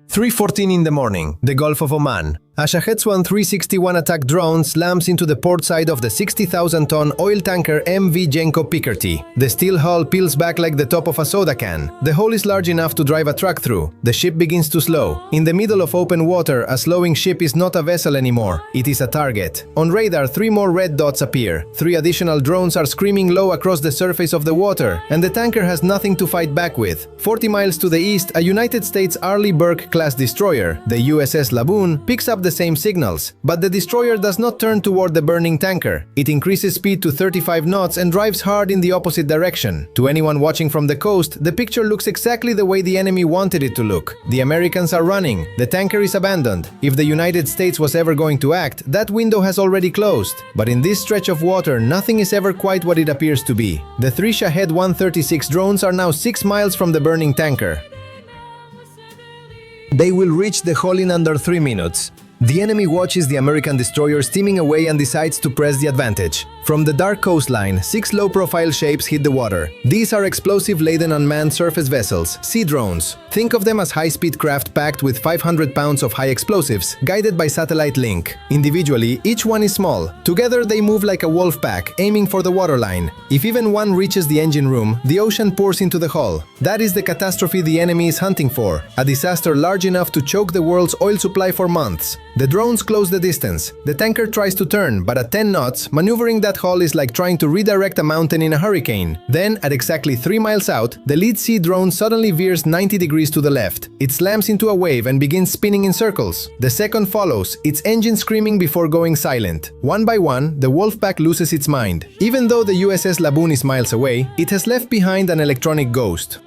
3:14 in the morning, the Gulf of Oman. A Shahed Swan 361 attack drone slams into the port side of the 60,000-ton oil tanker MV Genko Pickerty. The steel hull peels back like the top of a soda can. The hole is large enough to drive a truck through. The ship begins to slow. In the middle of open water, a slowing ship is not a vessel anymore. It is a target. On radar, 3 more red dots appear. 3 additional drones are screaming low across the surface of the water, and the tanker has nothing to fight back with. 40 miles to the east, a United States Arleigh Burke-class destroyer, the USS Laboon, picks up the same signals, but the destroyer does not turn toward the burning tanker. It increases speed to 35 knots and drives hard in the opposite direction. To anyone watching from the coast, the picture looks exactly the way the enemy wanted it to look. The Americans are running. The tanker is abandoned. If the United States was ever going to act, that window has already closed. But in this stretch of water, nothing is ever quite what it appears to be. The 3 Shahed 136 drones are now 6 miles from the burning tanker. They will reach the hull in under 3 minutes. The enemy watches the American destroyer steaming away and decides to press the advantage. From the dark coastline, 6 low-profile shapes hit the water. These are explosive-laden unmanned surface vessels, sea drones. Think of them as high-speed craft packed with 500 pounds of high explosives, guided by satellite link. Individually, each one is small. Together, they move like a wolf pack, aiming for the waterline. If even one reaches the engine room, the ocean pours into the hull. That is the catastrophe the enemy is hunting for, a disaster large enough to choke the world's oil supply for months. The drones close the distance. The tanker tries to turn, but at 10 knots, maneuvering that hull is like trying to redirect a mountain in a hurricane. Then, at exactly 3 miles out, the lead sea drone suddenly veers 90 degrees to the left. It slams into a wave and begins spinning in circles. The second follows, its engine screaming before going silent. One by one, the Wolfpack loses its mind. Even though the USS Laboon is miles away, it has left behind an electronic ghost.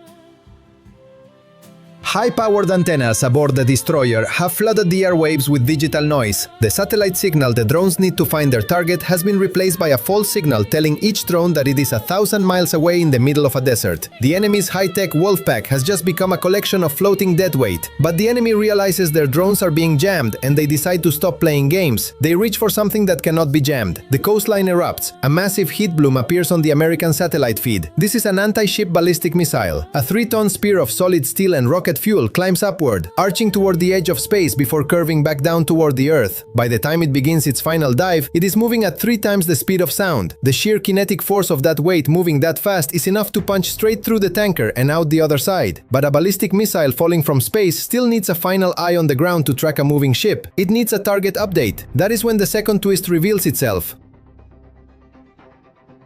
High-powered antennas aboard the destroyer have flooded the airwaves with digital noise. The satellite signal the drones need to find their target has been replaced by a false signal telling each drone that it is 1,000 miles away in the middle of a desert. The enemy's high-tech Wolfpack has just become a collection of floating deadweight. But the enemy realizes their drones are being jammed and they decide to stop playing games. They reach for something that cannot be jammed. The coastline erupts. A massive heat bloom appears on the American satellite feed. This is an anti-ship ballistic missile. A 3-ton spear of solid steel and rocket fuel climbs upward, arching toward the edge of space before curving back down toward the Earth. By the time it begins its final dive, it is moving at 3 times the speed of sound. The sheer kinetic force of that weight moving that fast is enough to punch straight through the tanker and out the other side. But a ballistic missile falling from space still needs a final eye on the ground to track a moving ship. It needs a target update. That is when the second twist reveals itself.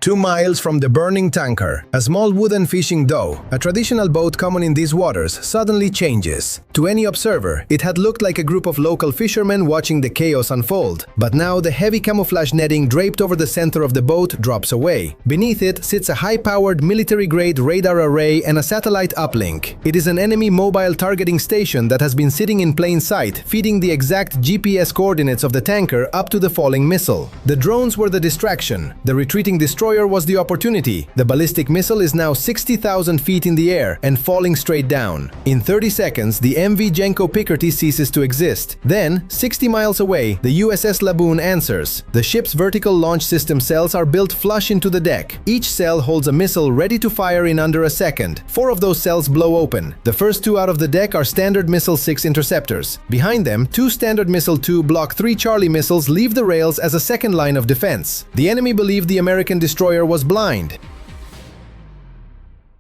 2 miles from the burning tanker, a small wooden fishing dhow, a traditional boat common in these waters, suddenly changes. To any observer, it had looked like a group of local fishermen watching the chaos unfold. But now the heavy camouflage netting draped over the center of the boat drops away. Beneath it sits a high-powered military-grade radar array and a satellite uplink. It is an enemy mobile targeting station that has been sitting in plain sight, feeding the exact GPS coordinates of the tanker up to the falling missile. The drones were the distraction. The retreating destroyer was the opportunity. The ballistic missile is now 60,000 feet in the air and falling straight down. In 30 seconds, the MV Genko Pickerty ceases to exist. Then, 60 miles away, the USS Laboon answers. The ship's vertical launch system cells are built flush into the deck. Each cell holds a missile ready to fire in under a second. 4 of those cells blow open. The first 2 out of the deck are Standard Missile 6 interceptors. Behind them, 2 Standard Missile 2 Block 3 Charlie missiles leave the rails as a second line of defense. The enemy believed the American destroyer was blind.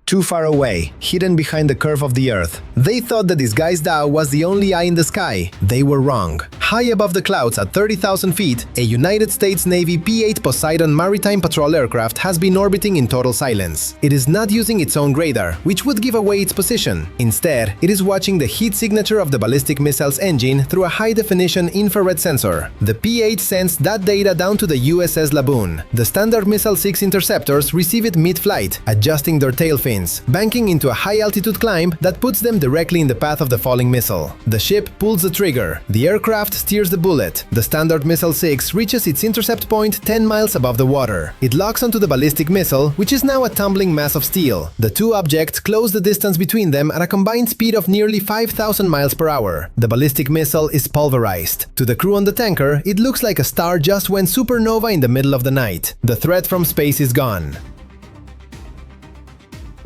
Too far away, hidden behind the curve of the Earth. They thought the disguised dhow was the only eye in the sky. They were wrong. High above the clouds at 30,000 feet, a United States Navy P-8 Poseidon maritime patrol aircraft has been orbiting in total silence. It is not using its own radar, which would give away its position. Instead, it is watching the heat signature of the ballistic missile's engine through a high-definition infrared sensor. The P-8 sends that data down to the USS Laboon. The Standard Missile 6 interceptors receive it mid-flight, adjusting their tail fins, banking into a high-altitude climb that puts them directly in the path of the falling missile. The ship pulls the trigger. The aircraft steers the bullet. The Standard Missile 6 reaches its intercept point 10 miles above the water. It locks onto the ballistic missile, which is now a tumbling mass of steel. The 2 objects close the distance between them at a combined speed of nearly 5,000 miles per hour. The ballistic missile is pulverized. To the crew on the tanker, it looks like a star just went supernova in the middle of the night. The threat from space is gone.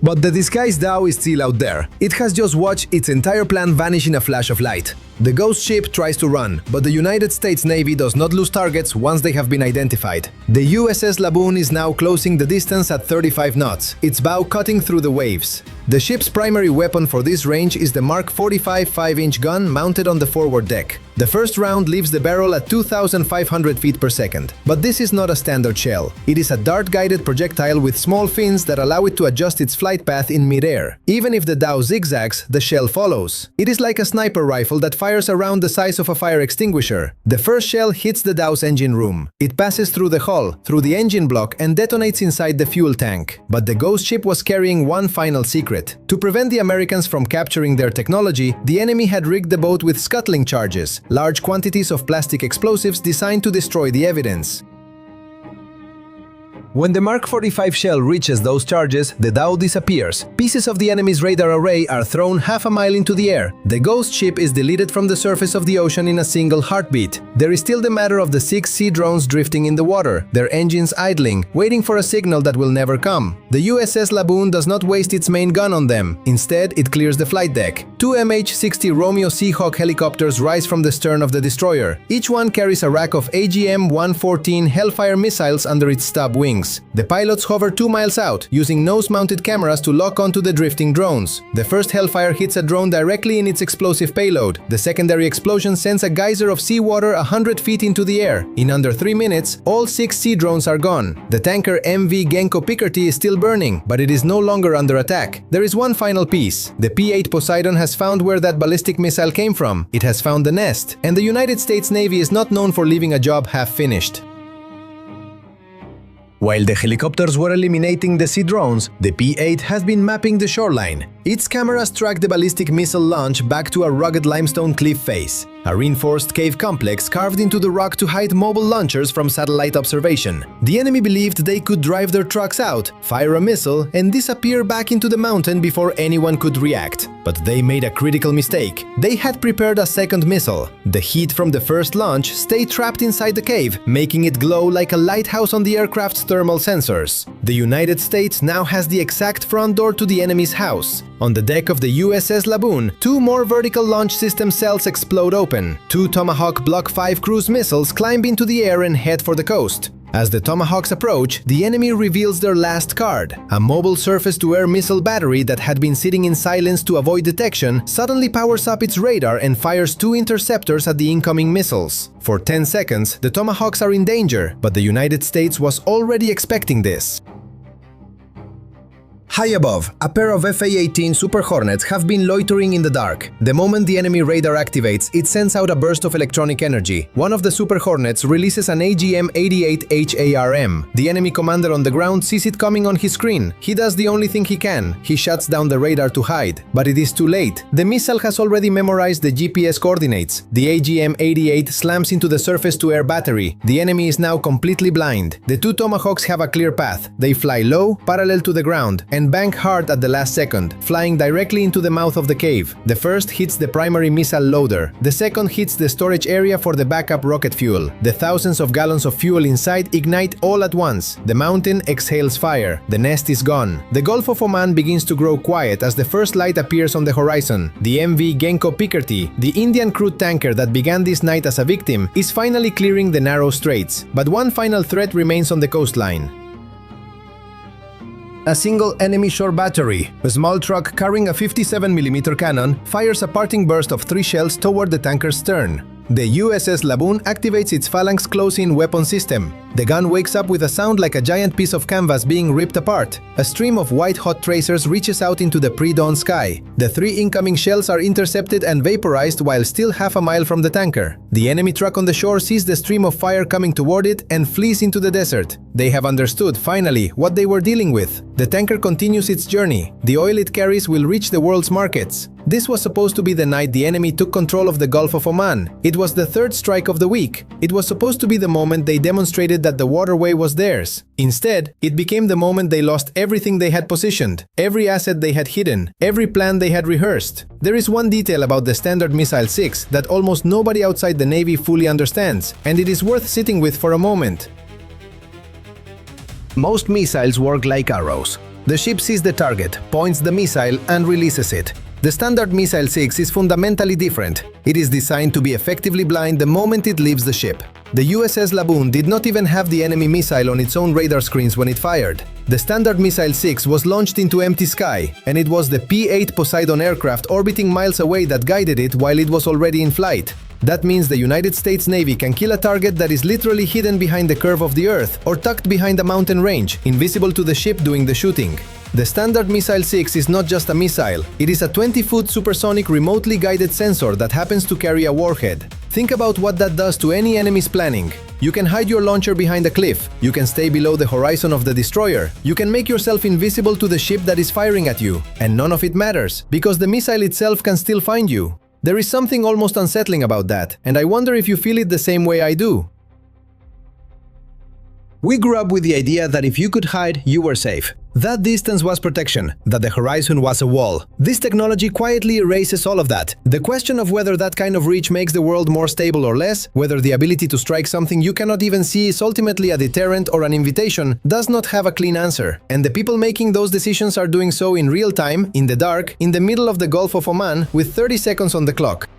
But the disguised dhow is still out there. It has just watched its entire plan vanish in a flash of light. The ghost ship tries to run, but the United States Navy does not lose targets once they have been identified. The USS Laboon is now closing the distance at 35 knots, its bow cutting through the waves. The ship's primary weapon for this range is the Mark 45 5-inch gun mounted on the forward deck. The first round leaves the barrel at 2,500 feet per second. But this is not a standard shell. It is a dart-guided projectile with small fins that allow it to adjust its flight path in mid-air. Even if the dhow zigzags, the shell follows. It is like a sniper rifle that fires around the size of a fire extinguisher. The first shell hits the dhow's engine room. It passes through the hull, through the engine block, and detonates inside the fuel tank. But the ghost ship was carrying one final secret. To prevent the Americans from capturing their technology, the enemy had rigged the boat with scuttling charges, large quantities of plastic explosives designed to destroy the evidence. When the Mark 45 shell reaches those charges, the dhow disappears. Pieces of the enemy's radar array are thrown half a mile into the air. The ghost ship is deleted from the surface of the ocean in a single heartbeat. There is still the matter of the 6 sea drones drifting in the water, their engines idling, waiting for a signal that will never come. The USS Laboon does not waste its main gun on them. Instead, it clears the flight deck. 2 MH-60 Romeo Seahawk helicopters rise from the stern of the destroyer. Each one carries a rack of AGM-114 Hellfire missiles under its stub wings. The pilots hover 2 miles out, using nose-mounted cameras to lock onto the drifting drones. The first Hellfire hits a drone directly in its explosive payload. The secondary explosion sends a geyser of seawater 100 feet into the air. In under 3 minutes, all 6 sea drones are gone. The tanker MV Genko Pickerty is still burning, but it is no longer under attack. There is one final piece. The P-8 Poseidon has found where that ballistic missile came from. It has found the nest, and the United States Navy is not known for leaving a job half-finished. While the helicopters were eliminating the sea drones, the P-8 has been mapping the shoreline. Its cameras track the ballistic missile launch back to a rugged limestone cliff face, a reinforced cave complex carved into the rock to hide mobile launchers from satellite observation. The enemy believed they could drive their trucks out, fire a missile, and disappear back into the mountain before anyone could react. But they made a critical mistake. They had prepared a second missile. The heat from the first launch stayed trapped inside the cave, making it glow like a lighthouse on the aircraft's thermal sensors. The United States now has the exact front door to the enemy's house. On the deck of the USS Laboon, 2 more vertical launch system cells explode open. 2 Tomahawk Block 5 cruise missiles climb into the air and head for the coast. As the Tomahawks approach, the enemy reveals their last card. A mobile surface-to-air missile battery that had been sitting in silence to avoid detection suddenly powers up its radar and fires 2 interceptors at the incoming missiles. For 10 seconds, the Tomahawks are in danger, but the United States was already expecting this. High above, a pair of FA-18 Super Hornets have been loitering in the dark. The moment the enemy radar activates, it sends out a burst of electronic energy. One of the Super Hornets releases an AGM-88 HARM. The enemy commander on the ground sees it coming on his screen. He does the only thing he can. He shuts down the radar to hide. But it is too late. The missile has already memorized the GPS coordinates. The AGM-88 slams into the surface-to-air battery. The enemy is now completely blind. The 2 Tomahawks have a clear path. They fly low, parallel to the ground, and bank hard at the last second, flying directly into the mouth of the cave. The first hits the primary missile loader. The second hits the storage area for the backup rocket fuel. The thousands of gallons of fuel inside ignite all at once. The mountain exhales fire. The nest is gone. The Gulf of Oman begins to grow quiet as the first light appears on the horizon. The MV Genko Pickerty, the Indian crude tanker that began this night as a victim, is finally clearing the narrow straits. But one final threat remains on the coastline. A single enemy shore battery, a small truck carrying a 57mm cannon, fires a parting burst of 3 shells toward the tanker's stern. The USS Laboon activates its phalanx close-in weapon system. The gun wakes up with a sound like a giant piece of canvas being ripped apart. A stream of white-hot tracers reaches out into the pre-dawn sky. The 3 incoming shells are intercepted and vaporized while still half a mile from the tanker. The enemy truck on the shore sees the stream of fire coming toward it and flees into the desert. They have understood, finally, what they were dealing with. The tanker continues its journey. The oil it carries will reach the world's markets. This was supposed to be the night the enemy took control of the Gulf of Oman. It was the 3rd strike of the week. It was supposed to be the moment they demonstrated that the waterway was theirs. Instead, it became the moment they lost everything they had positioned, every asset they had hidden, every plan they had rehearsed. There is one detail about the Standard Missile 6 that almost nobody outside the Navy fully understands, and it is worth sitting with for a moment. Most missiles work like arrows. The ship sees the target, points the missile, and releases it. The Standard Missile 6 is fundamentally different. It is designed to be effectively blind the moment it leaves the ship. The USS Laboon did not even have the enemy missile on its own radar screens when it fired. The Standard Missile 6 was launched into empty sky, and it was the P-8 Poseidon aircraft orbiting miles away that guided it while it was already in flight. That means the United States Navy can kill a target that is literally hidden behind the curve of the Earth or tucked behind a mountain range, invisible to the ship doing the shooting. The Standard Missile 6 is not just a missile, it is a 20-foot supersonic remotely guided sensor that happens to carry a warhead. Think about what that does to any enemy's planning. You can hide your launcher behind a cliff, you can stay below the horizon of the destroyer, you can make yourself invisible to the ship that is firing at you, and none of it matters, because the missile itself can still find you. There is something almost unsettling about that, and I wonder if you feel it the same way I do. We grew up with the idea that if you could hide, you were safe. That distance was protection, that the horizon was a wall. This technology quietly erases all of that. The question of whether that kind of reach makes the world more stable or less, whether the ability to strike something you cannot even see is ultimately a deterrent or an invitation, does not have a clean answer. And the people making those decisions are doing so in real time, in the dark, in the middle of the Gulf of Oman, with 30 seconds on the clock.